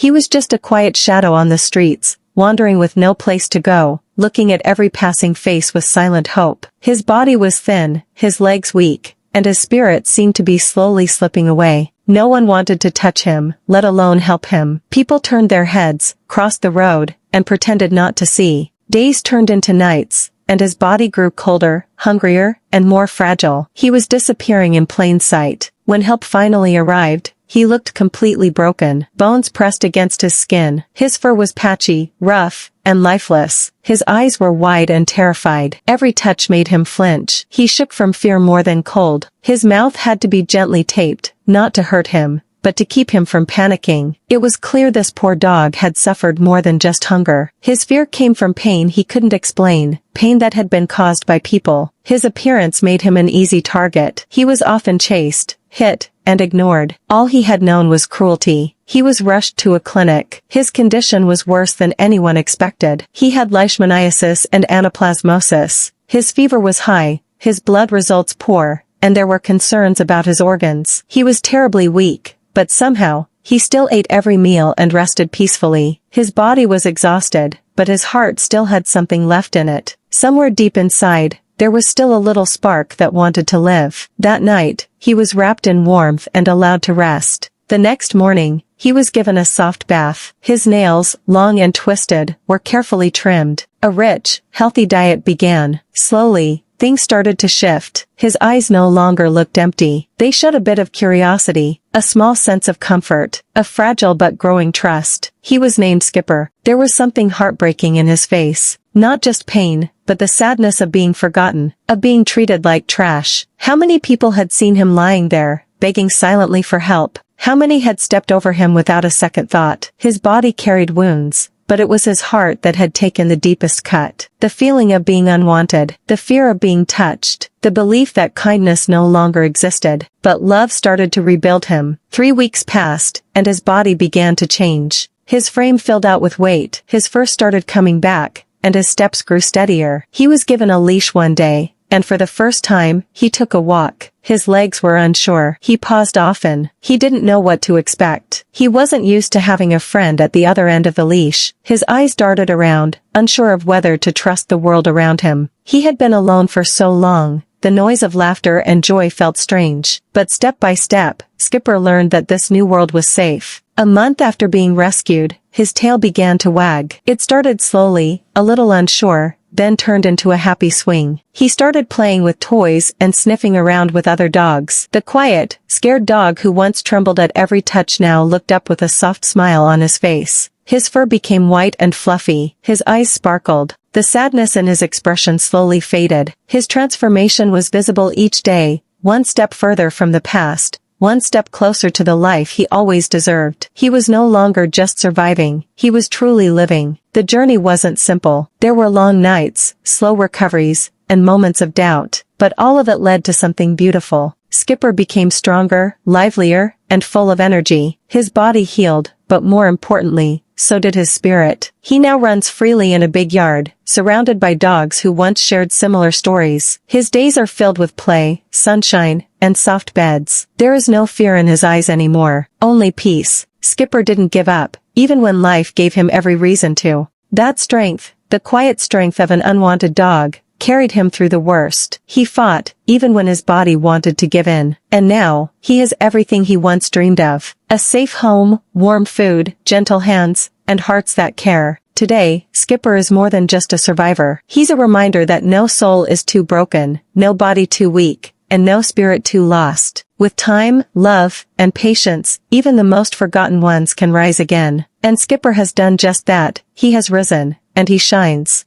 He was just a quiet shadow on the streets, wandering with no place to go, looking at every passing face with silent hope. His body was thin, his legs weak, and his spirit seemed to be slowly slipping away. No one wanted to touch him, let alone help him. People turned their heads, crossed the road, and pretended not to see. Days turned into nights, and his body grew colder, hungrier, and more fragile. He was disappearing in plain sight. When help finally arrived, he looked completely broken, bones pressed against his skin. His fur was patchy, rough, and lifeless. His eyes were wide and terrified. Every touch made him flinch. He shook from fear more than cold. His mouth had to be gently taped, not to hurt him, but to keep him from panicking. It was clear this poor dog had suffered more than just hunger. His fear came from pain he couldn't explain, pain that had been caused by people. His appearance made him an easy target. He was often chased, hit, and ignored. All he had known was cruelty. He was rushed to a clinic. His condition was worse than anyone expected. He had leishmaniasis and anaplasmosis. His fever was high, his blood results poor, and there were concerns about his organs. He was terribly weak, but somehow, he still ate every meal and rested peacefully. His body was exhausted, but his heart still had something left in it. Somewhere deep inside, there was still a little spark that wanted to live. That night, he was wrapped in warmth and allowed to rest. The next morning, he was given a soft bath. His nails, long and twisted, were carefully trimmed. A rich, healthy diet began. Slowly, things started to shift. His eyes no longer looked empty. They showed a bit of curiosity, a small sense of comfort, a fragile but growing trust. He was named Skipper. There was something heartbreaking in his face. Not just pain, but the sadness of being forgotten, of being treated like trash. How many people had seen him lying there, begging silently for help? How many had stepped over him without a second thought? His body carried wounds, but it was his heart that had taken the deepest cut. The feeling of being unwanted, the fear of being touched, the belief that kindness no longer existed. But love started to rebuild him. 3 weeks passed, and his body began to change. His frame filled out with weight, his fur started coming back, and his steps grew steadier. He was given a leash one day, and for the first time, he took a walk. His legs were unsure. He paused often. He didn't know what to expect. He wasn't used to having a friend at the other end of the leash. His eyes darted around, unsure of whether to trust the world around him. He had been alone for so long. The noise of laughter and joy felt strange. But step by step, Skipper learned that this new world was safe. A month after being rescued, his tail began to wag. It started slowly, a little unsure, then turned into a happy swing. He started playing with toys and sniffing around with other dogs. The quiet, scared dog who once trembled at every touch now looked up with a soft smile on his face. His fur became white and fluffy. His eyes sparkled. The sadness in his expression slowly faded. His transformation was visible each day, one step further from the past, one step closer to the life he always deserved. He was no longer just surviving, he was truly living. The journey wasn't simple. There were long nights, slow recoveries, and moments of doubt, but all of it led to something beautiful. Skipper became stronger, livelier, and full of energy. His body healed, but more importantly, so did his spirit. He now runs freely in a big yard, surrounded by dogs who once shared similar stories. His days are filled with play, sunshine, and soft beds. There is no fear in his eyes anymore, only peace. Skipper didn't give up, even when life gave him every reason to. That strength, the quiet strength of an unwanted dog, carried him through the worst. He fought, even when his body wanted to give in. And now, he has everything he once dreamed of. A safe home, warm food, gentle hands, and hearts that care. Today, Skipper is more than just a survivor. He's a reminder that no soul is too broken, no body too weak, and no spirit too lost. With time, love, and patience, even the most forgotten ones can rise again. And Skipper has done just that. He has risen, and he shines.